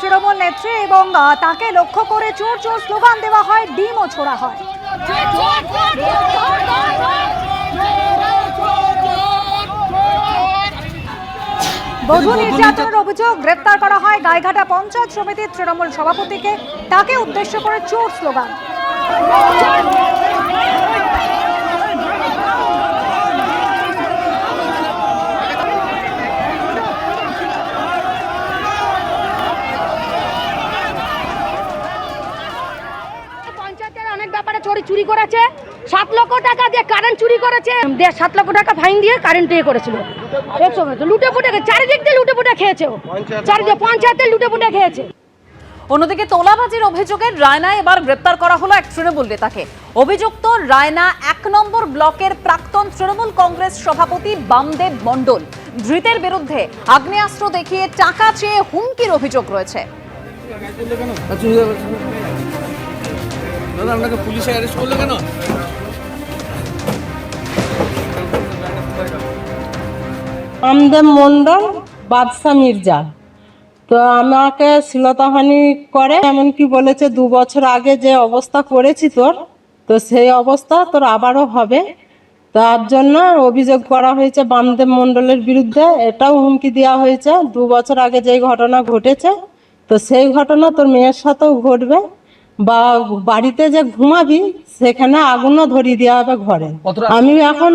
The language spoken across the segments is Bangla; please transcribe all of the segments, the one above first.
তৃণমূল নেত্রী এবং তাকে লক্ষ্য করে চোর চোর স্লোগান দেওয়া হয়, ডিমও ছোড়া হয়। বধূ নির্যাতনের অভিযোগ, গ্রেপ্তার করা হয় গাইঘাটা পঞ্চায়েত সমিতির তৃণমূল সভাপতিকে, তাকে উদ্দেশ্য করে চোর স্লোগান। অনেক ব্যাপারে চুরি করেছে, 7 লক্ষ টাকা দিয়ে কারেন্ট চুরি করেছে, 7 লক্ষ টাকা ফাইন দিয়ে কারেন্ট ইয়ে করেছিল। লুটে পুটে চারিদিক দিয়ে লুটে পুটে খেয়েছে, চারিদিকে পঞ্চায়েতে লুটে পুটে খেয়েছে। অন্যদিকে তোলাবাজির অভিযোগের রায়নায় এবার গ্রেপ্তার করা হলো এক তৃণমূল নেতাকে। অভিযুক্ত রায়না 1 নম্বর ব্লকের প্রাক্তন তৃণমূল কংগ্রেস সভাপতি বামদেব মণ্ডল। ধৃতের বিরুদ্ধে আগ্নেয়াস্ত্র দেখিয়ে টাকা চেয়ে হুমকির অভিযোগ রয়েছে। আপনাকে পুলিশে অ্যারেস্ট করলো কেন? বামদেব মণ্ডল, বাদশা মির্জা। তো আমাকে শ্লীলতাহানি করে, এমনকি বলেছে 2 বছর আগে যে অবস্থা করেছি তোর, তো সেই অবস্থা তোর আবারও হবে। তার জন্য অভিযোগ করা হয়েছে বামদেব মণ্ডলের বিরুদ্ধে। এটাও হুমকি দেওয়া হয়েছে 2 বছর আগে যেই ঘটনা ঘটেছে, তো সেই ঘটনা তোর মেয়ের সাথেও ঘটবে, বা বাড়িতে যে ঘুমাবি সেখানে আগুনও ধরিয়ে দেওয়া হবে ঘরে। আমি এখন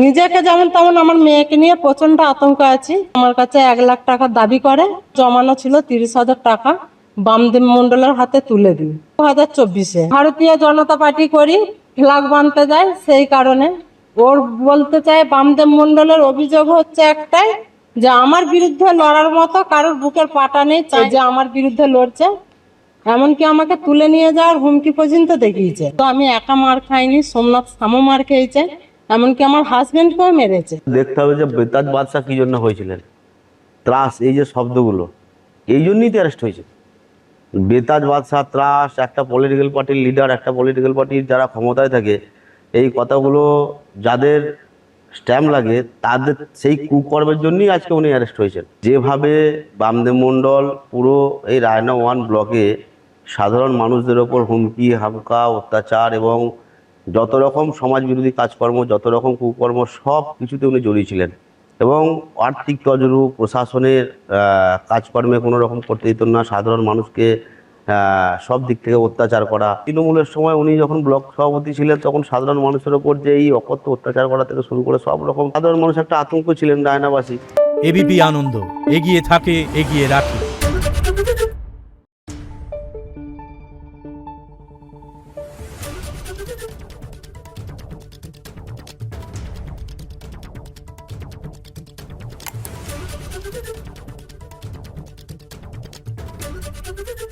নিজেকে যেমন তেমন আমার মেয়েকে নিয়ে প্রচন্ড আতঙ্ক আছি। আমার কাছে 1 লাখ টাকা দাবি করে, জমানো ছিল 30,000 টাকা, বামদেব মণ্ডলের হাতে তুলে দিই। 2024-এ ভারতীয় জনতা পার্টি করি, ফ্ল্যাগ বানতে যায়, সেই কারণে ওর বলতে চাই বামদেব মণ্ডলের অভিযোগ হচ্ছে একটাই, যে আমার বিরুদ্ধে লড়ার মতো কারোর বুকের পাটা নেই, যে আমার বিরুদ্ধে লড়ছে। এমনকি আমাকে তুলে নিয়ে যাওয়ার হুমকি পর্যন্ত দেখিয়েছে। তো আমি একা মার খাইনি, সোমনাথ সামো মার খেয়েছে, এমনকি আমার হাজবেন্ডকেও মেরেছে। দেখতে হবে যে বেতাজ বাদশা কি জন্য হয়েছিলেন, ত্রাস, এই যে শব্দগুলো, এই জন্যই তো অ্যারেস্ট হয়েছে। বেতাজ বাদশা, ত্রাস, একটা পলিটিক্যাল পার্টির লিডার, একটা পলিটিক্যাল পার্টির যারা ক্ষমতায় থাকে, এই কথাগুলো যাদের স্ট্যাম্প লাগে তাদের সেই কুকর্মের জন্যই আজকে উনি অ্যারেস্ট হয়েছেন। যেভাবে বামদেব মণ্ডল পুরো এই রায়না 1 ব্লকে সাধারণ মানুষদের ওপর হুমকি, হামকা, অত্যাচার এবং যত রকম সমাজ বিরোধী কাজকর্ম, যত রকম কুকর্ম, সব কিছুতে উনি জড়িয়েছিলেন। এবং আর্থিক তজরূপ, প্রশাসনের কাজকর্মে কোনো রকম করতে দিত না, সাধারণ মানুষকে সব দিক থেকে অত্যাচার করা। তৃণমূলের সময় উনি যখন ব্লক সভাপতি ছিলেন তখন সাধারণ মানুষের ওপর যে এই অকথ্য অত্যাচার করা থেকে শুরু করে সব রকম সাধারণ মানুষ একটা আতঙ্ক ছিলেন রায়নাবাসী। এবিপি আনন্দ, এগিয়ে থাকে, এগিয়ে রাখে। Thank you.